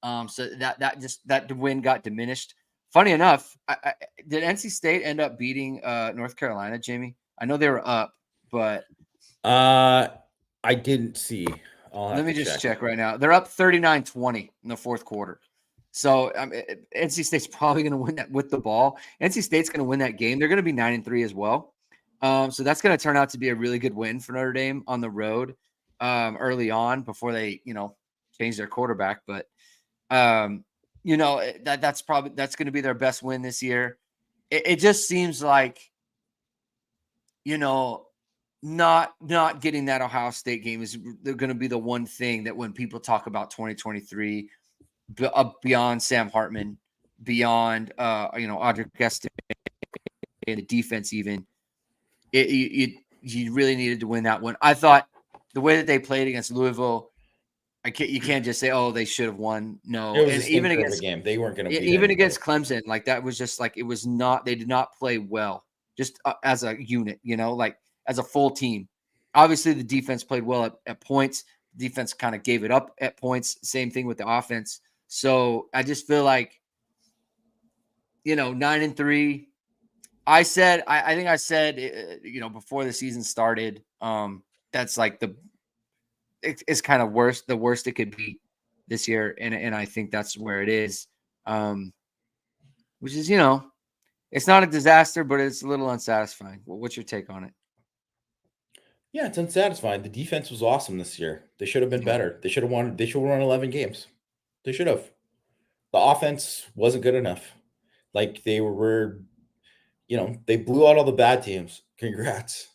So that win got diminished. Funny enough, did NC State end up beating North Carolina, Jamie? I know they were up, but I didn't see. I'll have let me to just check. check right now. They're up 39-20 in the fourth quarter. So NC State's probably going to win that with the ball. NC State's going to win that game. They're going to be 9-3 as well. So that's going to turn out to be a really good win for Notre Dame on the road early on before they, change their quarterback. But that's going to be their best win this year. It just seems like, not getting that Ohio State game is going to be the one thing that when people talk about 2023, beyond Sam Hartman, beyond Audric Estimé and the defense, even you really needed to win that one. I thought the way that they played against Louisville, you can't just say, oh, they should have won. No, It was and a stinker of a game. They weren't going to beat even anybody. against Clemson, like that was just like it was not. They did not play well, just as a unit, like as a full team. Obviously, the defense played well at points. The defense kind of gave it up at points. Same thing with the offense. So I just feel like, 9-3. I think I said, before the season started, that's like it's kind of the worst it could be this year. And I think that's where it is. Which is, it's not a disaster, but it's a little unsatisfying. What's your take on it? Yeah, it's unsatisfying. The defense was awesome this year. They should have been better. They should have won. They should have won 11 games. They should have. The offense wasn't good enough. Like they were, they blew out all the bad teams. Congrats.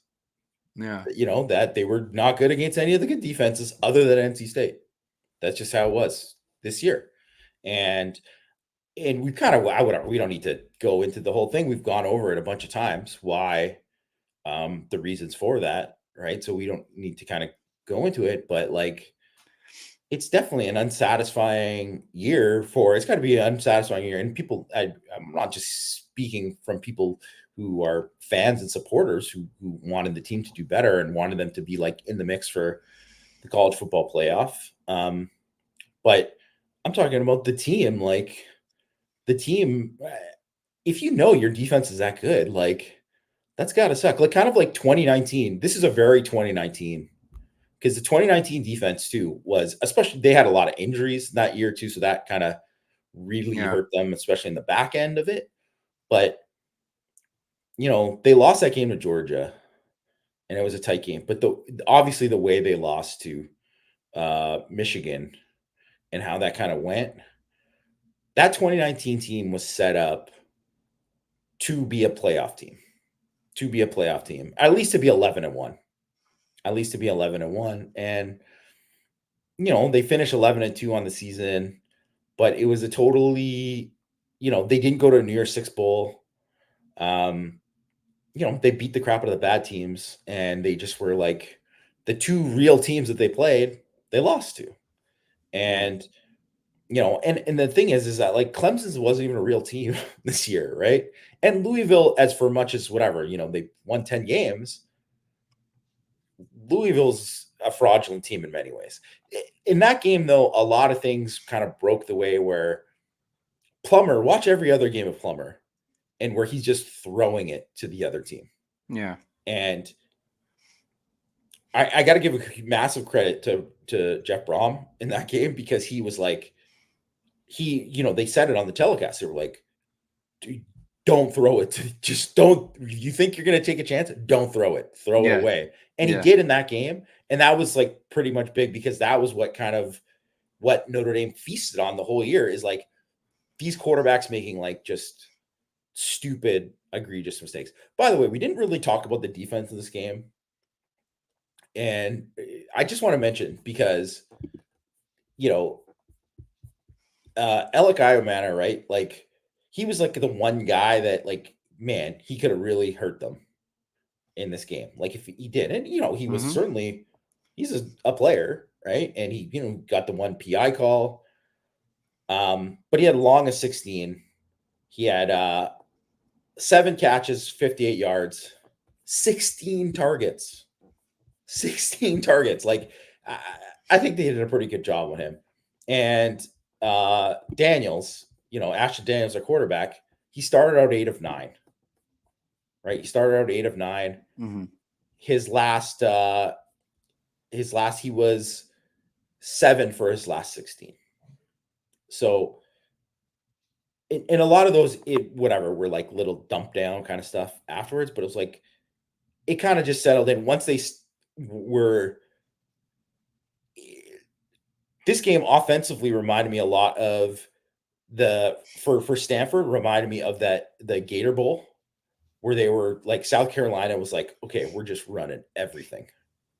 Yeah. That they were not good against any of the good defenses other than NC State. That's just how it was this year. And we kind of, we don't need to go into the whole thing. We've gone over it a bunch of times. Why, the reasons for that, right? So we don't need to kind of go into it, but like, it's definitely an unsatisfying year it's got to be an unsatisfying year. And people, I'm not just speaking from people who are fans and supporters who wanted the team to do better and wanted them to be like in the mix for the college football playoff. But I'm talking about the team, like the team, if your defense is that good, like that's got to suck. Like kind of like 2019. This is a very 2019 because the 2019 defense too was, especially they had a lot of injuries that year too. So that kind of really hurt them, especially in the back end of it. But, they lost that game to Georgia and it was a tight game. But obviously the way they lost to Michigan and how that kind of went, that 2019 team was set up to be a playoff team, at least to be 11-1. And, they finished 11-2 on the season, but it was a totally, they didn't go to a New Year's Six Bowl. They beat the crap out of the bad teams and they just were like the two real teams that they played, they lost to. And, and the thing is that like Clemson's wasn't even a real team this year, right? And Louisville, as for much as whatever, they won 10 games. Louisville's a fraudulent team in many ways. In that game, though, a lot of things kind of broke the way where Plummer, watch every other game of Plummer, and where he's just throwing it to the other team. Yeah. And I got to give a massive credit to Jeff Brom in that game, because he was like, they said it on the telecast. They were like, don't throw it. Just don't. You think you're going to take a chance? Don't throw it. Throw it away. And he did in that game. And that was like pretty much big, because that was what Notre Dame feasted on the whole year, is like these quarterbacks making like just stupid, egregious mistakes. By the way, we didn't really talk about the defense in this game. And I just want to mention, because, Alec Iomana, right? Like, he was like the one guy that, like, man, he could have really hurt them in this game. Like, if he did. And, he was certainly, he's a player, right? And he, got the one PI call. But he had long as 16. He had 7 catches, 58 yards, 16 targets. 16 targets. Like, I think they did a pretty good job with him. And Daniels, Ashton Daniels, our quarterback, he started out 8 of 9. Right? He started out 8 of 9. Mm-hmm. His last, he was 7 for his last 16. So, in a lot of those, were like little dump down kind of stuff afterwards, but it was like, it kind of just settled in once they were. This game offensively reminded me a lot of for Stanford, reminded me of the Gator Bowl, where they were like, South Carolina was like, okay, we're just running everything.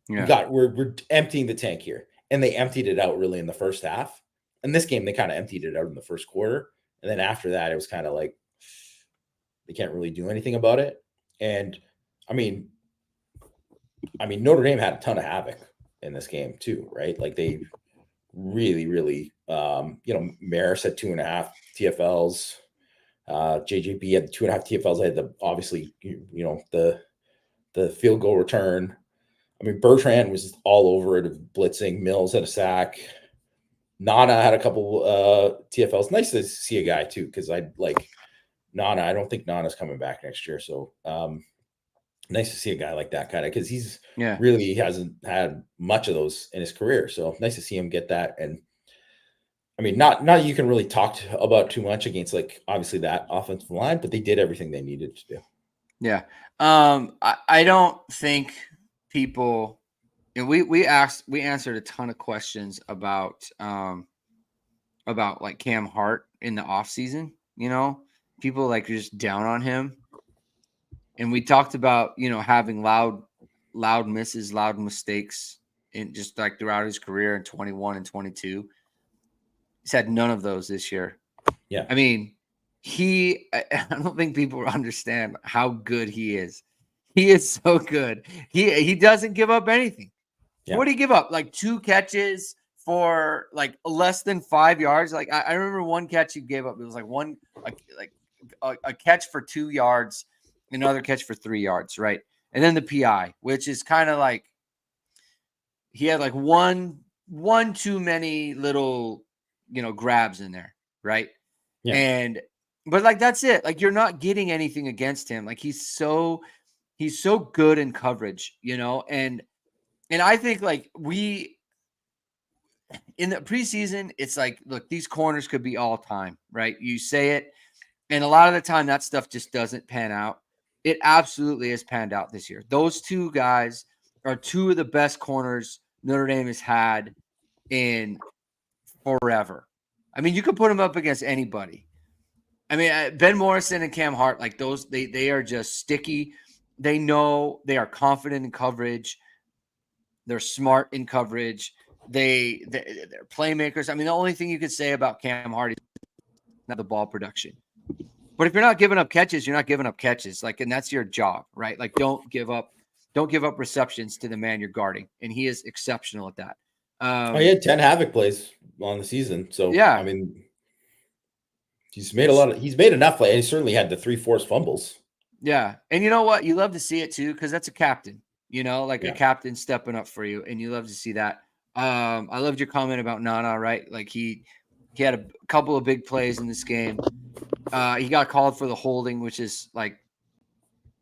Yeah. We're emptying the tank here. And they emptied it out really in the first half. And this game, they kind of emptied it out in the first quarter. And then after that, it was kind of like, they can't really do anything about it. And I mean, Notre Dame had a ton of havoc in this game too, right? Like, they really, really, Maris had 2.5 TFLs. JJB had 2.5 TFLs. I had obviously, the field goal return. I mean, Bertrand was all over it, blitzing. Mills had a sack. Nana had a couple TFLs. Nice to see a guy too, because I like Nana. I don't think Nana's coming back next year. So nice to see a guy like that kind of, because he's really hasn't had much of those in his career. So nice to see him get that. And I mean, not you can really talk about too much against, like, obviously that offensive line, but they did everything they needed to do. Yeah. I don't think people, and we answered a ton of questions about like Cam Hart in the off season, people like just down on him. And we talked about, having loud misses, loud mistakes in just like throughout his career in 21 and 22. He's had none of those this year. Yeah. I mean, I don't think people understand how good he is. He is so good. He doesn't give up anything. Yeah. What did he give up? Like 2 catches for like less than 5 yards. Like I remember one catch he gave up. It was like a catch for 2 yards, another catch for 3 yards, right? And then the PI, which is kind of like he had like one too many little, grabs in there, right? Yeah. But like that's it. Like, you're not getting anything against him. Like, he's so good in coverage, and I think like in the preseason, it's like, look, these corners could be all time, right? You say it, and a lot of the time that stuff just doesn't pan out. It absolutely has panned out this year. Those 2 guys are 2 of the best corners Notre Dame has had in forever. I mean, you could put them up against anybody. I mean, Ben Morrison and Cam Hart, like those, they are just sticky. They know, they are confident in coverage. They're smart in coverage. They're playmakers. I mean, the only thing you could say about Cam Hart is not the ball production. But if you're not giving up catches, you're not giving up catches. Like, and that's your job, right? Like, don't give up don't give up receptions to the man you're guarding, and he is exceptional at that. He had 10 havoc plays on the season, so yeah, I mean, he's made enough plays, and he certainly had the 3 forced fumbles. Yeah, and you know what? You love to see it too, because that's a captain. Like a Yeah. captain stepping up for you, and you love to see that. I loved your comment about Nana, right? Like he had a couple of big plays in this game. He got called for the holding, which is like,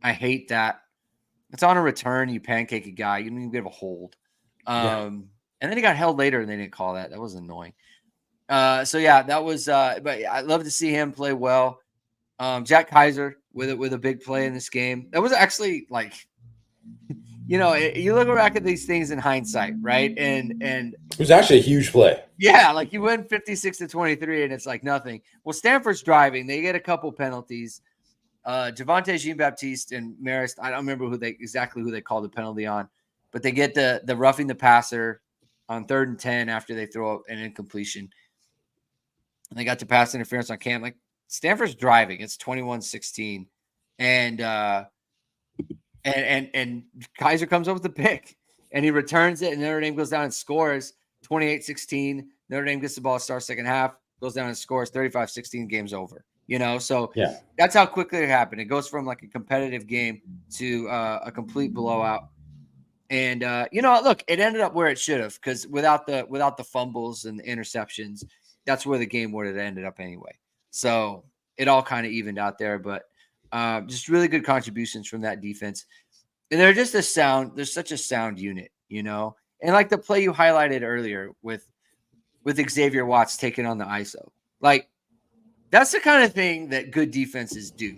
I hate that. It's on a return. You pancake a guy. You don't even give a hold. And then he got held later, and they didn't call that. That was annoying. So yeah, that was. But I love to see him play well. Jack Kaiser with a big play in this game. That was actually like, you look back at these things in hindsight, right? And it was actually a huge play. Yeah, like you win 56-23, and it's like nothing. Well, Stanford's driving. They get a couple penalties. Javonte Jean-Baptiste and Marist, I don't remember exactly who they called the penalty on, but they get the roughing the passer on 3rd and 10 after they throw an incompletion. And they got to pass interference on Cam. Like, Stanford's driving. It's 21-16. And Kaiser comes up with the pick, and he returns it, and Notre Dame goes down and scores 28-16. Notre Dame gets the ball to start second half, goes down and scores 35-16, game's over. So Yeah. that's how quickly it happened. It goes from like a competitive game to a complete blowout. And look, it ended up where it should have, because without the fumbles and the interceptions, that's where the game would have ended up anyway. So it all kind of evened out there, but just really good contributions from that defense. And they're just they're such a sound unit, and like the play you highlighted earlier with Xavier Watts taking on the ISO, like that's the kind of thing that good defenses do,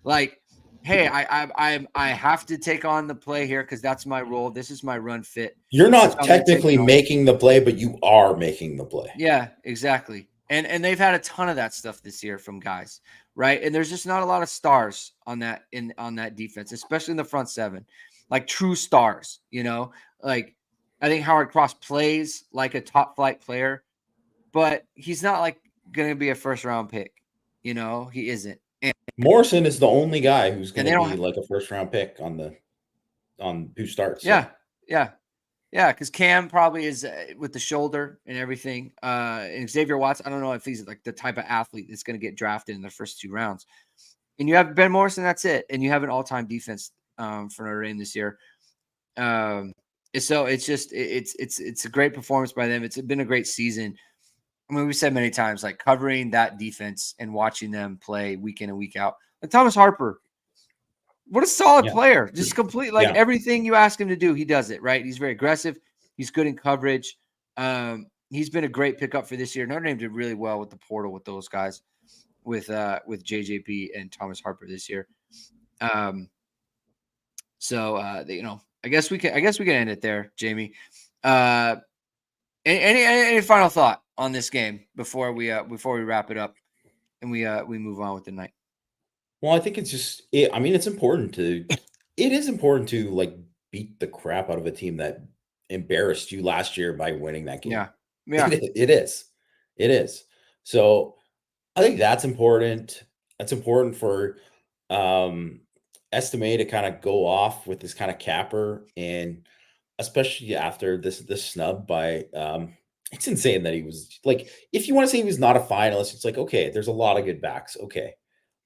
like, hey, I have to take on the play here because that's my role. This is my run fit. You're not technically making the play, but you are making the play. Yeah, exactly. And they've had a ton of that stuff this year from guys, right? And there's just not a lot of stars on that defense, especially in the front seven, like true stars. Like I think Howard Cross plays like a top flight player, but he's not like going to be a first round pick. He isn't. And Morrison is the only guy who's going to be like a first round pick on who starts. Yeah, so. Yeah, because Cam probably is with the shoulder and everything. And Xavier Watts, I don't know if he's like the type of athlete that's going to get drafted in the first 2 rounds. And you have Ben Morrison, that's it. And you have an all-time defense for Notre Dame this year. So it's just it's a great performance by them. It's been a great season. I mean, we've said many times, like covering that defense and watching them play week in and week out. Like Thomas Harper. What a solid player. Just complete, like everything you ask him to do, he does it, right? He's very aggressive. He's good in coverage. He's been a great pickup for this year. Notre Dame did really well with the portal with those guys, with JJP and Thomas Harper this year. So I guess we can end it there, Jamie. Any final thought on this game before we wrap it up and we move on with the night? Well, I think it's just, it's important it is important to like beat the crap out of a team that embarrassed you last year by winning that game. Yeah. It is. So I think that's important. That's important for Estimé to kind of go off with this kind of capper, and especially after this snub by, it's insane that he was like, if you want to say he was not a finalist, it's like, okay, there's a lot of good backs. Okay.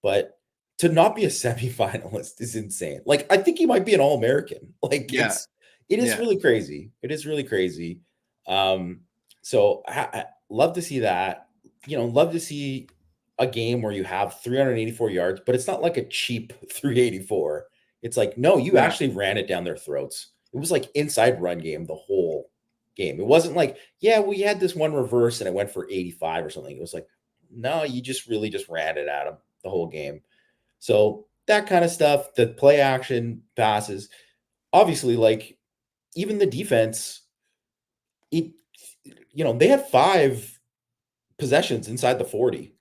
But to not be a semifinalist is insane. Like, I think he might be an All-American. Like, it is really crazy. It is really crazy. So I love to see that. Love to see a game where you have 384 yards, but it's not like a cheap 384. It's like, no, you actually ran it down their throats. It was like inside run game the whole game. It wasn't like, we had this one reverse and it went for 85 or something. It was like, no, you just really just ran it at him the whole game. So that kind of stuff, the play action passes, obviously, like even the defense, they had 5 possessions inside the 40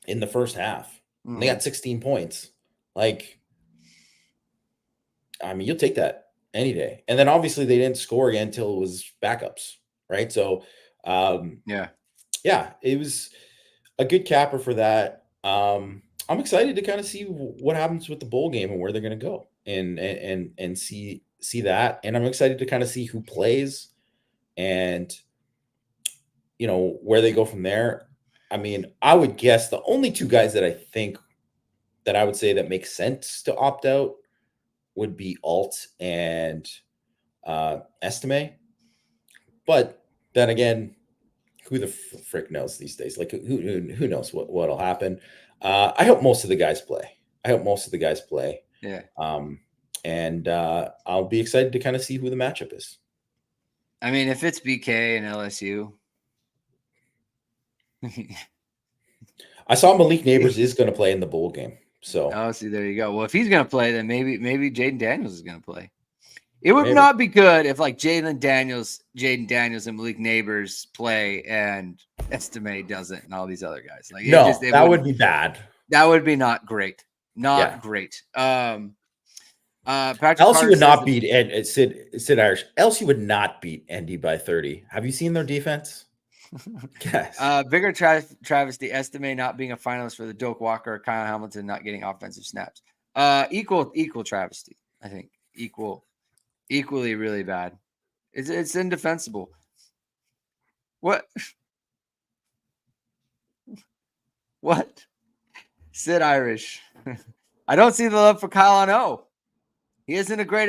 in the first half. Mm-hmm. They got 16 points. Like, I mean, you'll take that any day. And then obviously they didn't score again until it was backups, right? So, it was a good capper for that. I'm excited to kind of see what happens with the bowl game and where they're going to go. and see that. And I'm excited to kind of see who plays and, you know, where they go from there. I mean, I would guess the only two guys that I think that I would say that makes sense to opt out would be Alt and Estimé. But then again, who the frick knows these days? Like, who knows what'll happen? I hope most of the guys play. Yeah. And I'll be excited to kind of see who the matchup is. I mean, if it's BK and LSU. I saw Malik Neighbors is going to play in the bowl game. So, oh, see, there you go. Well, if he's going to play, then maybe Jaden Daniels is going to play. It would not be good if like Jaden Daniels, and Malik Neighbors play and Estimé doesn't and all these other guys. Like, no, that would be bad. That would be not great. Great. Patrick Elsie would not beat Sid Irish. Elsie would not beat Indy by 30. Have you seen their defense? Yes. Bigger travesty, Estimé not being a finalist for the Doak Walker, Kyle Hamilton not getting offensive snaps. Equal travesty, I think. Equally really bad. It's indefensible. What? What? Sid Irish. I don't see the love for Kyle on O. He isn't a great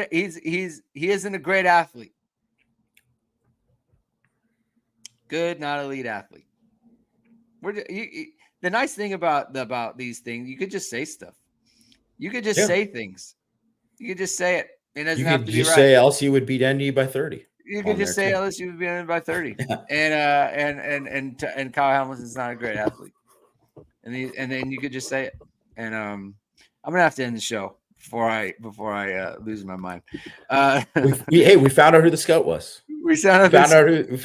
athlete. Good, not elite athlete. The nice thing about these things, you could just say stuff. You could just say things. You could just say it. It doesn't have to be right. You could say LSU would beat Indy by 30. You could just say LSU would beat Indy by 30. And Kyle Hamilton's not a great athlete. And then you could just say it. And I'm gonna have to end the show before I lose my mind. We found out who the scout was. We found out who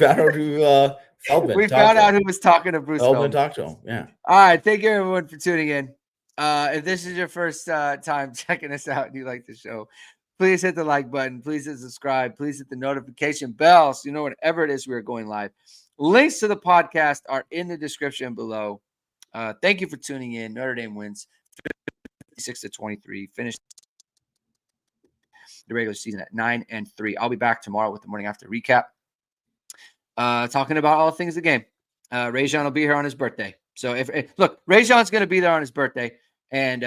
Feldman. We found out who was talking to Bruce Feldman. Talked to him. Yeah. All right. Thank you everyone for tuning in. If this is your first time checking us out and you like the show, please hit the like button. Please hit subscribe. Please hit the notification bell so you know whenever it is we are going live. Links to the podcast are in the description below. Thank you for tuning in. Notre Dame wins 56-23. Finished the regular season at 9-3. I'll be back tomorrow with the morning after recap. Talking about all things the game. Rajon will be here on his birthday. So look, Rajon's going to be there on his birthday, and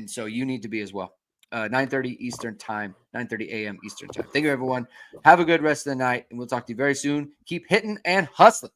so you need to be as well. 9:30 Eastern time, 9:30 a.m. Eastern time. Thank you, everyone. Have a good rest of the night, and we'll talk to you very soon. Keep hitting and hustling.